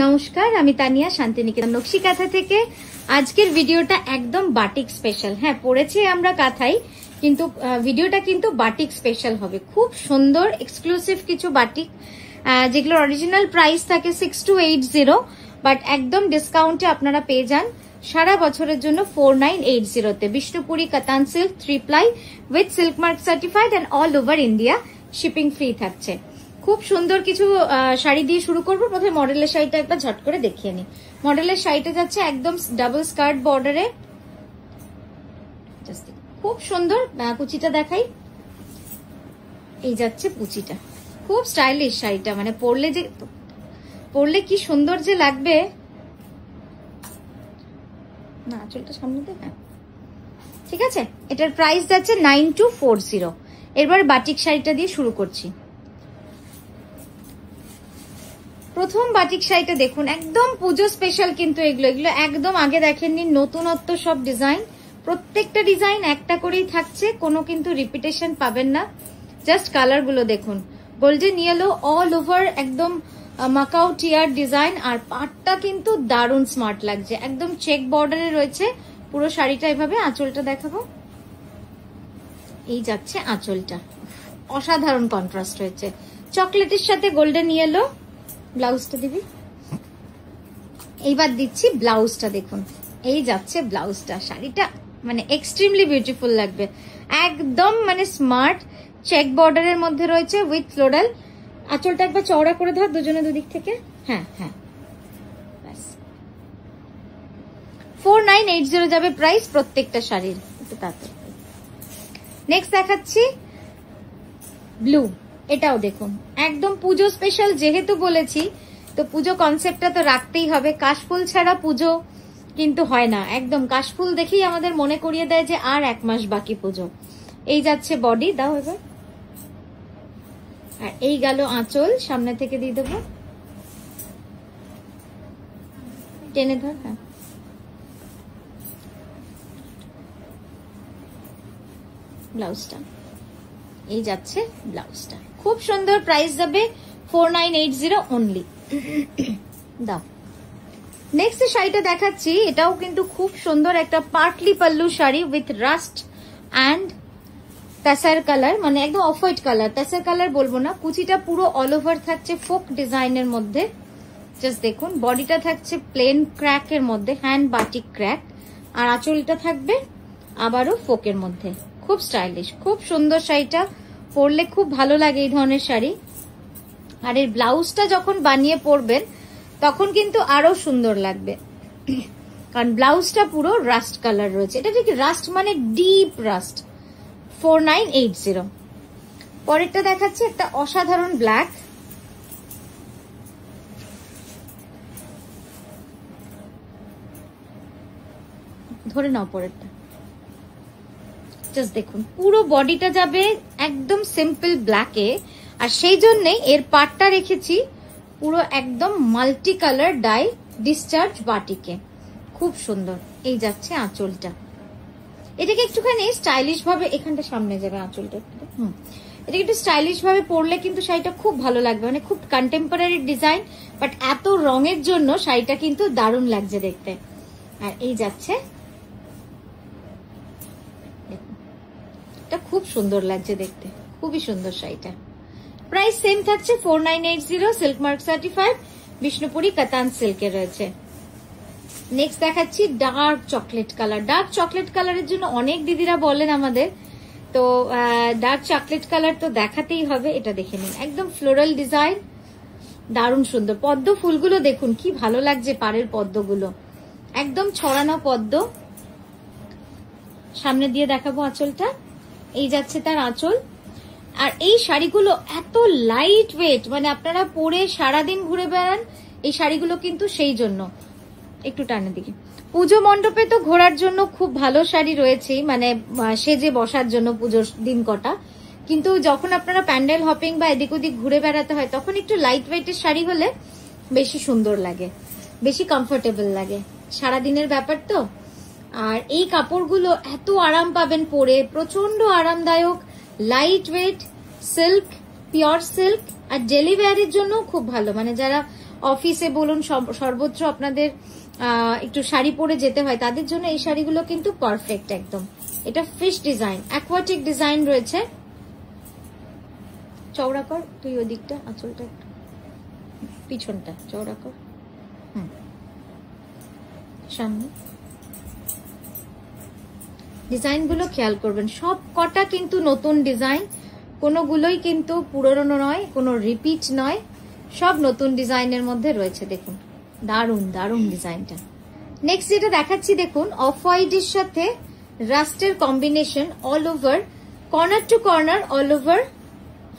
নমস্কার, আমি তানিয়া শান্তিনিকেতন নকশি কাঁথা থেকে। আজকের ভিডিওটা একদম বাটিক স্পেশাল। হ্যাঁ, পড়েছি আমরা কাঁথাই, কিন্তু ভিডিওটা কিন্তু বাটিক স্পেশাল হবে। খুব সুন্দর এক্সক্লুসিভ কিছু বাটিক, যেগুলোর অরিজিনাল প্রাইস থাকে 6280, বাট একদম ডিসকাউন্টে আপনারা পেয়ে যান সারা বছরের জন্য 4980-তে। বিষ্ণুপুরি কাতান silk 3 ply with silk mark certified and all over India shipping free থাকছে। খুব সুন্দর কিছু শাড়ি দিয়ে শুরু করবো। প্রথমে মডেলের শাড়িটা একবার ঝট করে দেখিয়ে নি। মডেলের শাড়িটা যাচ্ছে একদম ডাবল স্কার্ট বর্ডারে, খুব সুন্দর। কুচিটা দেখাই, এই যাচ্ছে কুচিটা, খুব স্টাইলিশ শাড়িটা। মানে পরলে কি সুন্দর যে লাগবে না। আঁচলটা সামনে দেখা, ঠিক আছে। এটার প্রাইস যাচ্ছে 9240। এবার বাটিক শাড়িটা দিয়ে শুরু করছি। প্রথম বাটিক শাড়িটা দেখুন, একদম পুজো স্পেশাল, কিন্তু এগুলো একদম আগে দেখেননি, নতুনত্ব সব ডিজাইন। প্রত্যেকটা ডিজাইন একটা করেই থাকছে, কোনো কিন্তু রিপিটেশন পাবেন না। জাস্ট কালার গুলো দেখুন, গোল্ডেন ইয়েলো অল ওভার, একদম মাকাও টিয়ার ডিজাইন। আর পাটটা কিন্তু দারুণ স্মার্ট লাগছে, একদম চেক বর্ডারে রয়েছে পুরো শাড়িটা। এভাবে আঁচলটা দেখাবো, এই যাচ্ছে আঁচলটা, অসাধারণ কন্ট্রাস্ট হয়েছে চকলেটের সাথে গোল্ডেন ইয়েলো। ব্লাউজটা দিবি, এইবার দিচ্ছি ব্লাউজটা। দেখুন, এই যাচ্ছে ব্লাউজটা। শাড়িটা মানে এক্সট্রিমলি বিউটিফুল লাগবে, একদম মানে স্মার্ট চেক বর্ডারের মধ্যে রয়েছে উইথ ফ্লোরাল। আঁচলটা একবার চওড়া করে ধর দুজনে দুদিক থেকে। হ্যাঁ হ্যাঁ, 4980 যাবে প্রাইস প্রত্যেকটা শাড়ির। নেক্সট দেখাচ্ছি ব্লু। এটাও দেখুন, একদম পুজো স্পেশাল যেহেতু বলেছি, তো পুজো কনসেপ্টটা তো রাখতেই হবে। কাশফুল ছাড়া পুজো কিন্তু হয় না। একদম কাশফুল দেখেই আমাদের মনে করিয়ে দেয় যে আর 1 মাস বাকি পুজো। এই যাচ্ছে বডি, দাও এবার। আর এই গেল আঁচল, সামনে থেকে দিয়ে দেবো, টেনে ধর। হ্যাঁ, ব্লাউজটা, এই যাচ্ছে ব্লাউজটা, খুব সুন্দর। প্রাইস যাবে 4980 অনলি। দাও। নেক্সট শাড়িটা দেখাচ্ছি, এটাও কিন্তু খুব সুন্দর একটা partly pallu sari with rust and tussar colour, মানে একদম off white colour, tussar colour বলবো না। কুচিটা পুরো অল ওভার থাকছে ফোক ডিজাইনের মধ্যে। জাস্ট দেখুন, বডিটা থাকছে প্লেন ক্র্যাকের মধ্যে, হ্যান্ড বাটিক ক্র্যাক। আর আঁচলটা থাকবে আবারও ফোকের মধ্যে, খুব স্টাইলিশ, খুব সুন্দর। শাড়িটা পরলে খুব ভালো লাগে এই ধরনের শাড়ি। আর এর ব্লাউজটা যখন বানিয়ে পরবেন তখন কিন্তু আরো সুন্দর লাগবে, কারণ ব্লাউজটা পুরো রাস্ট কালার রয়েছে। এটা ঠিক রাস্ট মানে ডিপ রাস্ট। 4980। পরেরটা দেখাচ্ছি একটা অসাধারণ ব্ল্যাক। ধরে নাও পরেরটা। জাস্ট দেখুন, পুরো বডিটা যাবে একদম সিম্পল ব্ল্যাকে, আর সেই জন্যে এর পাটটা রেখেছি পুরো একদম মাল্টি কালার ডাই ডিসচার্জ বাটিকে, খুব সুন্দর। এই যাচ্ছে আঁচলটা। এটাকে একটুখানি স্টাইলিশ ভাবে, এখানটা সামনে যাবে আঁচলটা। এটাকে একটু স্টাইলিশ ভাবে পরলে কিন্তু শাড়িটা খুব ভালো লাগবে, মানে খুব কন্টেম্পোরারি ডিজাইন, বাট এত রঙের জন্য শাড়িটা কিন্তু দারুণ লাগছে দেখতে। আর এই যাচ্ছে, এটা খুব সুন্দর লাগছে দেখতে, খুবই সুন্দর শাড়িটা। প্রাইস সেম থাকছে 4980, সিল্ক মার্ক সার্টিফাইড, বিষ্ণুপুরি কাতান সিল্কে রয়েছে। নেক্সট দেখাচ্ছি dark chocolate colour. Dark chocolate কালারের জন্য অনেক দিদিরা বলেন আমাদের, তো ডার্ক চকলেট কালার তো দেখাতেই হবে। এটা দেখে নিন, একদম ফ্লোরাল ডিজাইন, দারুণ সুন্দর। পদ্ম ফুলগুলো দেখুন কি ভালো লাগছে, পাড়ের পদ্মগুলো একদম ছড়ানো পদ্ম। সামনে দিয়ে দেখাবো আঁচলটা, এই যাচ্ছে তার আঁচল। আর এই শাড়িগুলো এত লাইট ওয়েট, মানে আপনারা পরে সারাদিন ঘুরে বেড়ান এই শাড়িগুলো, কিন্তু সেই জন্য একটু টানে দিকে। পুজো মণ্ডপে তো ঘোরার জন্য খুব ভালো শাড়ি রয়েছে, মানে সেজে বসার জন্য পুজোর দিন কটা, কিন্তু যখন আপনারা প্যান্ডেল হপিং বা এদিক ওদিক ঘুরে বেড়াতে হয় তখন একটু লাইট ওয়েটের শাড়ি হলে বেশি সুন্দর লাগে, বেশি কমফোর্টেবল লাগে, সারাদিনের ব্যাপার তো। আর এই কাপড়গুলো এত আরাম পাবেন পরে, প্রচন্ড আরামদায়ক, light weight, silk, pure silk. আর ডেলি ওয়্যারের জন্য খুব ভালো, মানে যারা অফিসে বলুন সর্বত্র আপনাদের একটু শাড়ি পরে যেতে হয়, তাদের জন্য এই শাড়িগুলো কিন্তু পারফেক্ট একদম। এটা ফিশ ডিজাইন, অ্যাকোয়াটিক ডিজাইন রয়েছে। চওড়া কর তুই ওই দিকটা, আঁচলটা একটু পিছনটা চওড়া কর, সামনে। ডিজাইন গুলো খেয়াল করবেন, সব কটা কিন্তু নতুন ডিজাইন, কোনোগুলোই কিন্তু পুরনো নয়, কোনো রিপিট নয়, সব নতুন ডিজাইনের মধ্যে রয়েছে। দেখুন দারুন দারুন ডিজাইনটা। নেক্সট যেটা দেখাচ্ছি দেখুন, অফ হোয়াইটের সাথে রাস্টের combination, all over corner to corner, all over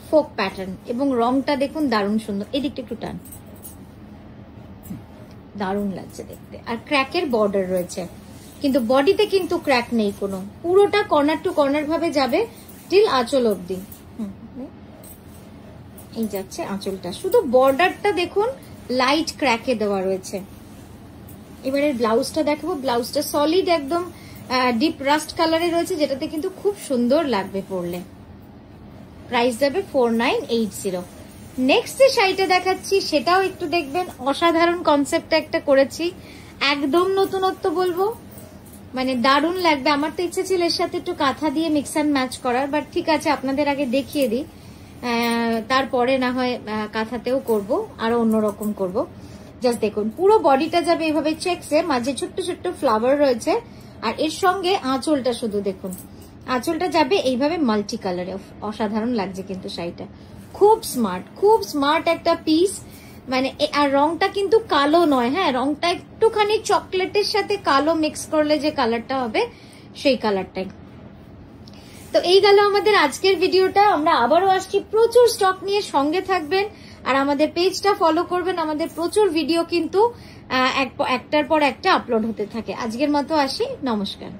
folk pattern, এবং রংটা দেখুন দারুণ সুন্দর। এদিকটা একটু টান, দারুণ লাগছে দেখতে। আর ক্র্যাকের বর্ডার রয়েছে, কিন্তু বডিতে কিন্তু ক্র্যাক নেই কোনো, পুরোটা কর্নার টু কর্নার ভাবে যাবে টিল আঁচল অব্দি। এই যাচ্ছে আঁচলটা, শুধু বর্ডারটা দেখুন লাইট ক্র্যাকে দেওয়া রয়েছে। এবারে ব্লাউজটা দেখাবো, ব্লাউজটা সলিড একদম ডিপ রাস্ট কালারে রয়েছে, যেটাতে কিন্তু খুব সুন্দর লাগবে পরলে। প্রাইস যাবে 4980। নেক্সট যে শাড়িটা দেখাচ্ছি সেটাও একটু দেখবেন, অসাধারণ কনসেপ্ট একটা করেছি, একদম নতুনত্ব বলবো, মানে দারুণ লাগবে। আমার তো ইচ্ছে ছিল এর সাথে একটু কাঁথা দিয়ে মিক্স অ্যান্ড ম্যাচ করার, বাট ঠিক আছে আপনাদের আগে দেখিয়ে দিই, তারপরে না হয় কাঁথাতেও করব, আরো অন্যরকম করব। জাস্ট দেখুন পুরো বডিটা যাবে এভাবে চেকসে, মাঝে ছোট্ট ছোট্ট ফ্লাওয়ার রয়েছে, আর এর সঙ্গে আঁচলটা শুধু দেখুন, আঁচলটা যাবে এইভাবে মাল্টি কালারে। অসাধারণ লাগছে কিন্তু শাড়িটা, খুব স্মার্ট একটা পিস, মানে। আর রংটা কিন্তু কালো নয়, হ্যাঁ রংটা একটুখানি চকলেটের সাথে কালো মিক্স করলে যে কালারটা হবে সেই কালারটাই। তো এই গেল আমাদের আজকের ভিডিওটা, আমরা আবারও আসছি প্রচুর স্টক নিয়ে, সঙ্গে থাকবেন আর আমাদের পেজটা ফলো করবেন, আমাদের প্রচুর ভিডিও কিন্তু একটার পর একটা আপলোড হতে থাকে। আজকের মতো আসি, নমস্কার।